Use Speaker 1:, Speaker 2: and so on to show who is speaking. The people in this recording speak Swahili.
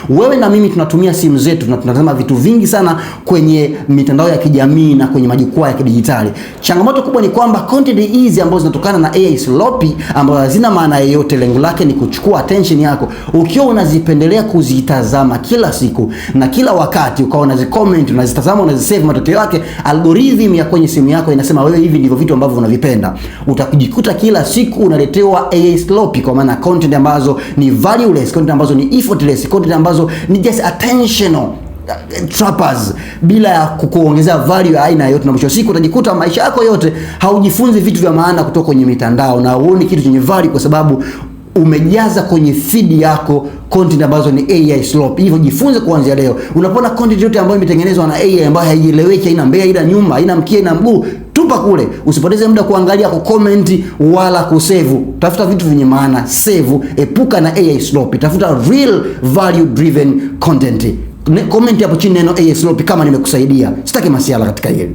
Speaker 1: Wewe na mimi tunatumia simu zetu na tunatazama vitu vingi sana kwenye mitandao ya kijamii na kwenye majukwaa ya kidijitali. Changamoto kubwa ni kwamba content hizi ambazo zinatokana na AI sloppy, ambazo hazina maana yoyote, lengo lake ni kuchukua attention yako, ukiwa unazipendelea kuzitazama kila siku na kila wakati, ukawa unazicomment, unazitazama, unazisave, matokeo yake algorithm ya kwenye simu yako inasema wewe hivi ndivyo vitu ambavyo unavipenda. Utakujikuta kila siku unaletewa AI sloppy, kwa maana content ambazo ni valueless, content ambazo ni effortless, content ambazo ni just attentional trappers, bila ya kukuongezea value ya aina yote, na mwisho siku utajikuta maisha yako yote haujifunzi vitu vya maana kutoka kwenye mitandao na huoni kitu chenye value, kwa sababu umejaza kwenye feed yako content ambazo ni AI sloppy. Hivyo jifunze kuanzia leo, unapoona content yote ambayo imetengenezwa na AI ambayo haieleweki, haina mbele, haina nyuma, haina mkia, haina mguu, tupa kule. Usipoteze muda kuangalia, kucomment wala kusave. Tafuta vitu vyenye maana, save, epuka na AI sloppy, tafuta real value driven content. Comment hapo chini neno AI sloppy kama nimekusaidia. Sitaki masiala katika hili.